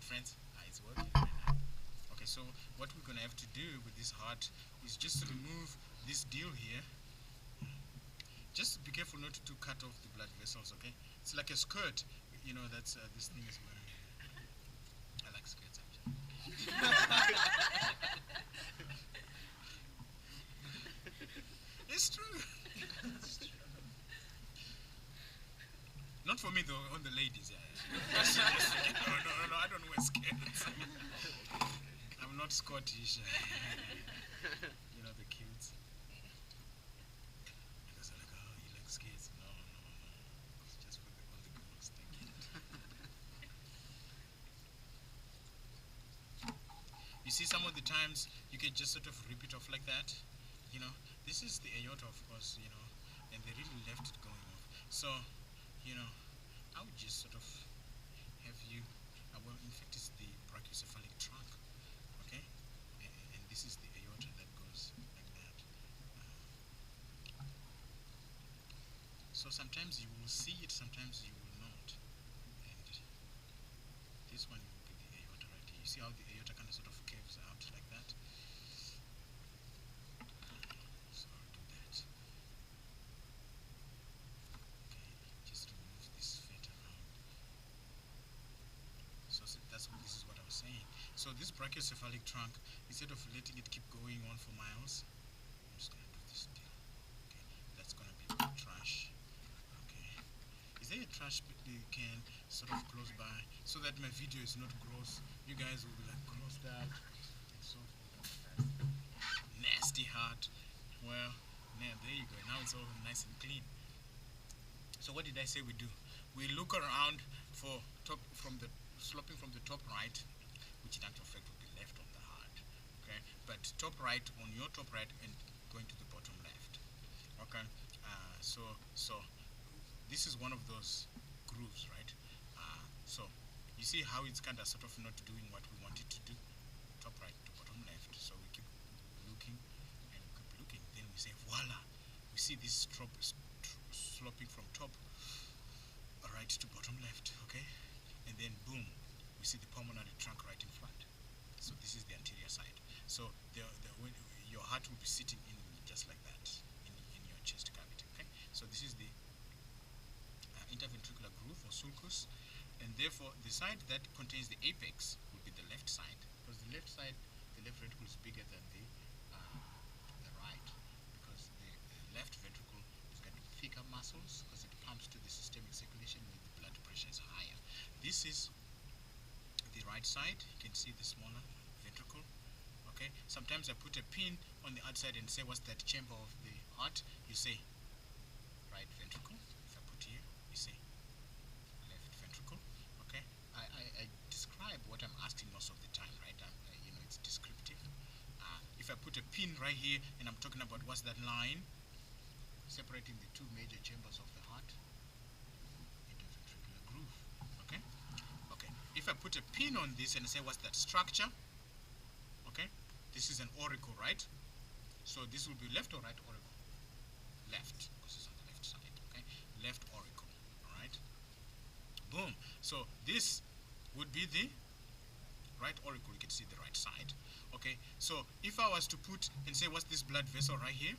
friends? It's working right now. Okay, so what we're gonna have to do with this heart is just to remove this deal here. Just be careful not to cut off the blood vessels, okay? It's like a skirt, you know, that's this thing is wearing. I like skirts actually. It's true. Not for me though, on the ladies, yeah. No, I don't wear skirts. I'm not Scottish. You know, the kids. Because they're like, oh, you like skirts? No. It's just for all the girls. Thank you. You see, some of the times you can just sort of rip it off like that. You know, this is the aorta, of course, you know, and they really left it going off. So, you know, I would just sort of have you, well, in fact, it's the brachiocephalic trunk, okay? And this is the aorta that goes like that. So sometimes you will see it, sometimes you will not. And this one will be the aorta right here. You see how the aorta kind of sort of curves out like that? So I'll do that. Okay, just remove this fat around. So this is what I was saying. So this brachiocephalic trunk, instead of letting it keep going on for miles, I'm just gonna do this deal. Okay, that's gonna be the trash. Okay, is there a trash you can sort of close by so that my video is not gross? You guys will be like grossed out and so forth. Nasty heart. Well, yeah, there you go. Now it's all nice and clean. So what did I say we do? We look around for sloping from the top right, which in actual fact would be left on the heart. Okay, but top right on your top right and going to the bottom left. Okay, so this is one of those grooves, right? So you see how it's kind of sort of not doing what we want it to do, top right to bottom left. So we keep looking and keep looking. Then we say voila, we see this sloping from top right to bottom left. Okay, and then boom, we see the pulmonary trunk right in front. So this is the anterior side. So your heart will be sitting in just like that in your chest cavity. Okay, so this is the interventricular groove or sulcus, and therefore the side that contains the apex will be the left side, because the left side, the left ventricle is bigger than the right, because the left ventricle has got thicker muscles because it pumps to the systemic circulation and the blood pressure is higher. This is the right side. You can see the smaller ventricle. Okay, sometimes I put a pin on the outside and say what's that chamber of the heart. You say right ventricle. If I put here, you say left ventricle. Okay, I describe what I'm asking most of the time, right? You know, it's descriptive. If I put a pin right here and I'm talking about what's that line separating the two major chambers of the heart, interventricular groove. Okay, okay. If I put a pin on this and say what's that structure, okay, this is an auricle, right? So this will be left or right auricle? Left, because it's on the left side. Okay, left auricle. All right. Boom. So this would be the right auricle. You can see the right side. Okay. So if I was to put and say what's this blood vessel right here,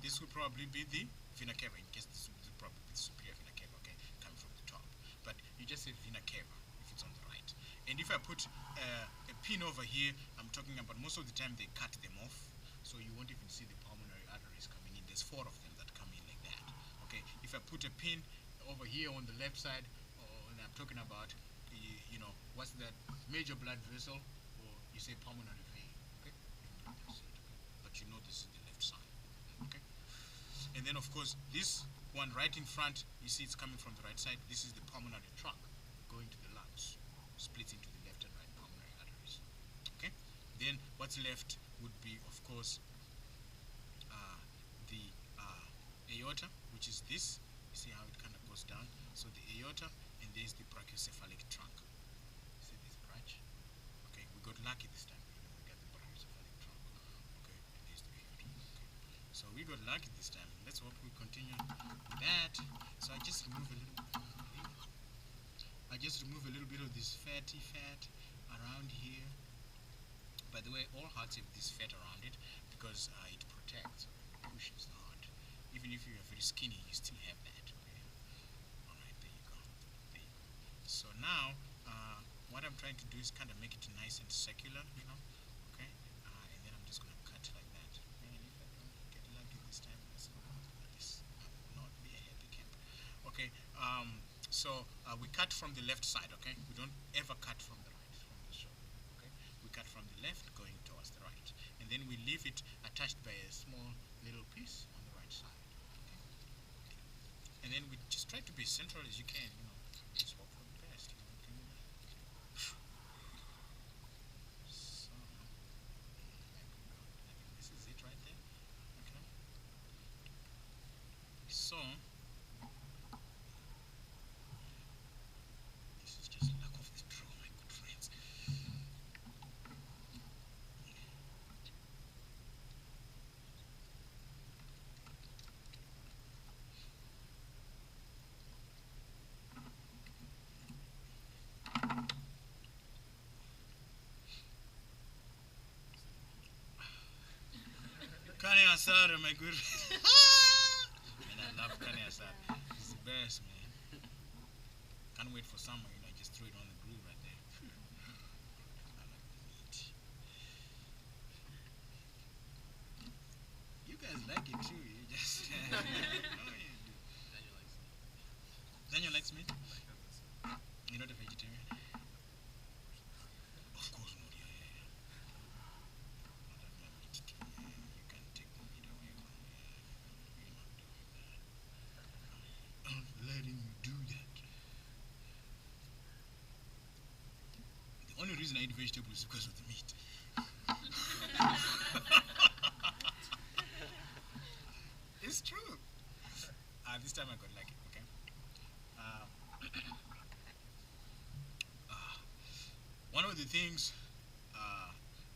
this would probably be the vena cava. In case this would probably be the superior vena cava. Okay, coming from the top. But you just say vena cava if it's on the right. And if I put a pin over here, I'm talking about most of the time they cut them off, so you won't even see the pulmonary arteries coming in. There's 4 of them that come in like that. Okay, if I put a pin over here on the left side, and I'm talking about, you know, what's that major blood vessel, or you say pulmonary vein. Okay, but you know this is the left side. Okay, and then of course this one right in front, you see it's coming from the right side. This is the pulmonary trunk going to the lungs, splits into the left and right pulmonary arteries. Okay, then what's left would be, of course, the aorta, which is this. You see how it kind of goes down. So the aorta, and there's the brachiocephalic trunk. See this branch? Okay, we got lucky this time. We got the brachiocephalic trunk. Okay, and there's the aorta. Okay, so we got lucky this time. Let's hope we continue with that. So I just remove a little. I I just remove a little bit of this fatty fat around here. By the way, all hearts have this fat around it because it protects, pushes the heart. Even if you are very skinny, you still have that. Okay. All right, there you go. There you go. So now, what I'm trying to do is kind of make it nice and circular, you know. Okay. And then I'm just gonna cut like that. And if I don't get lucky this time, this will not be a happy camper. Okay. So we cut from the left side. Okay. We don't ever cut from the right, from the shoulder. Okay. We cut from the left going towards the right, and then we leave it attached by a small little piece on the right side. Okay. And then we just try to be as central as you can. You know, just hope for the best. You know, can so there we go. I think this is it right there. Okay. So this is just luck of the draw, my good friends. Kane asada, my good. Man, I love kane asada. It's the best, man. Can't wait for summer. You know, just throw it on the grill right there. I like the meat. You guys like it too. You just. Oh, you do. Daniel likes meat. You're not a vegetarian. Of course not. Yeah, yeah, yeah. Not have my meat too. Yeah, you can take the meat away from me. You're not doing that. I'm not letting you do that. The only reason I eat vegetables is because of the meat. It's true. This time I got lucky. Okay. Uh, one of the things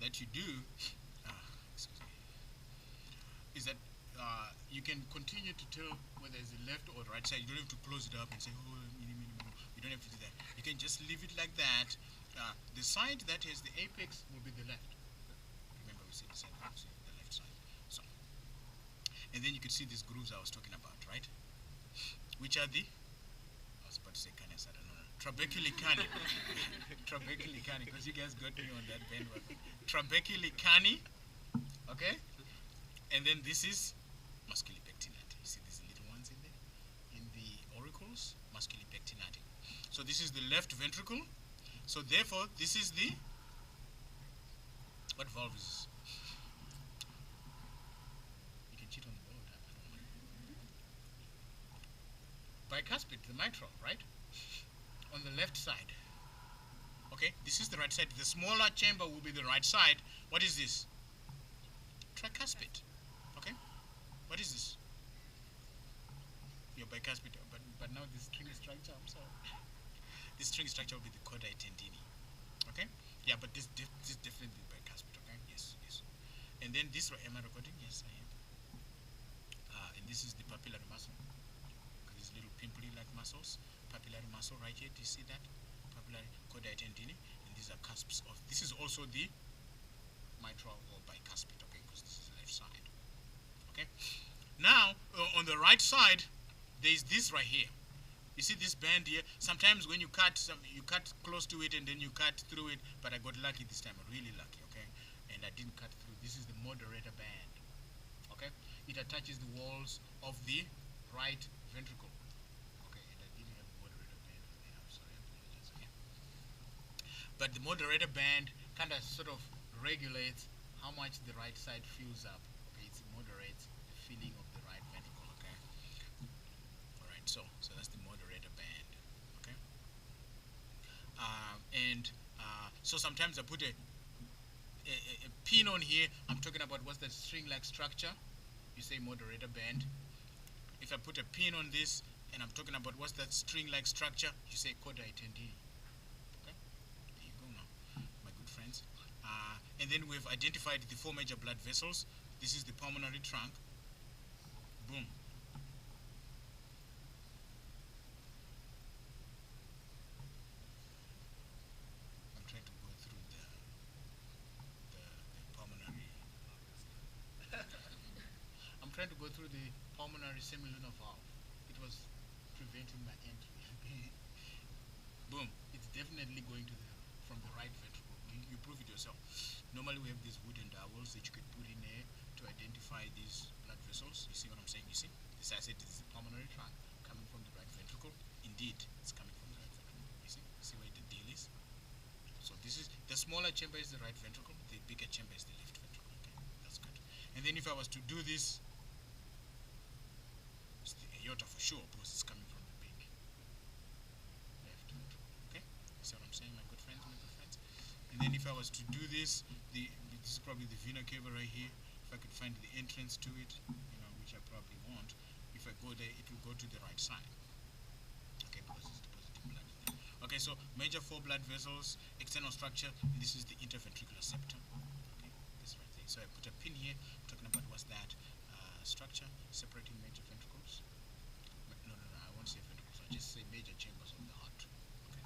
that you do, excuse me, is that you can continue to tell whether it's the left or the right side. You don't have to close it up and say, oh, you don't have to do that. You can just leave it like that. The side that has the apex will be the left. Remember, we said the side that was the left side. So, and then you can see these grooves I was talking about, right? Which are the? I was about to say canis. I don't know. Trabeculicani. Trabeculicani, because you guys got me on that bandwagon. Trabeculicani. Okay. And then this is musculipectinati. You see these little ones in there? In the auricles, musculipectinati. So this is the left ventricle. So therefore, this is the, what valve is this? You can cheat on the board. I don't mind. Bicuspid, the mitral, right? On the left side. Okay, this is the right side. The smaller chamber will be the right side. What is this? Tricuspid. Okay, what is this? Your bicuspid, but now the string structure, I'm sorry. This string structure will be the chordae tendini. Okay, yeah, but this definitely bicuspid. Okay, yes, yes. And then this, am I recording? Yes, I am. And this is the papillary muscle. These little pimply-like muscles, papillary muscle right here. Do you see that? Papillary chordae tendini, and these are cusps of. This is also the mitral or bicuspid. Okay, because this is the left side. Okay. Now on the right side, there is this right here. You see this band here? Sometimes when you cut you cut close to it and then you cut through it, but I got lucky this time, really lucky, okay? And I didn't cut through. This is the moderator band, okay? It attaches the walls of the right ventricle, okay? And I didn't have a moderator band on there. I'm sorry, I apologize, okay? But the moderator band kind of sort of regulates how much the right side fills up, okay? It moderates the filling of the right ventricle, okay? All right, so that's the moderator band, okay? So sometimes I put a pin on here. I'm talking about what's that string-like structure. You say moderator band. If I put a pin on this and I'm talking about what's that string-like structure, you say chordae tendini. Okay, there you go now, my good friends. And then we've identified the 4 major blood vessels. This is the pulmonary trunk. Boom. trying to go through the pulmonary semilunar valve. It was preventing my entry. Boom. It's definitely going to the from the right ventricle. You prove it yourself. Normally we have these wooden dowels that you could put in there to identify these blood vessels. You see what I'm saying? You see? This I said this is the pulmonary trunk coming from the right ventricle. Indeed, it's coming from the right ventricle. You see? See where the deal is? So this is the smaller chamber is the right ventricle, the bigger chamber is the left ventricle. Okay, that's good. And then if I was to do this, it's the aorta for sure because it's coming from the big left ventricle. Okay, see what I'm saying, my good friends, my good friends. And then if I was to do this, this is probably the vena cava right here. If I could find the entrance to it, you know, which I probably won't. If I go there, it will go to the right side. Okay, because it's depositing blood there. Okay, so major 4 blood vessels, external structure, and this is the interventricular septum. Okay, this right there. So I put a pin here, talking about what's that structure separating major ventricles. No, I won't say ventricles. I'll just say major chambers of the heart. Okay,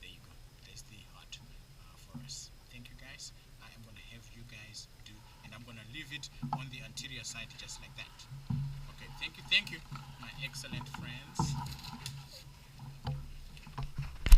there you go. There's the heart for us. Thank you, guys. I am going to have you guys do, and I'm going to leave it on the anterior side just like that. Okay, thank you, my excellent friends.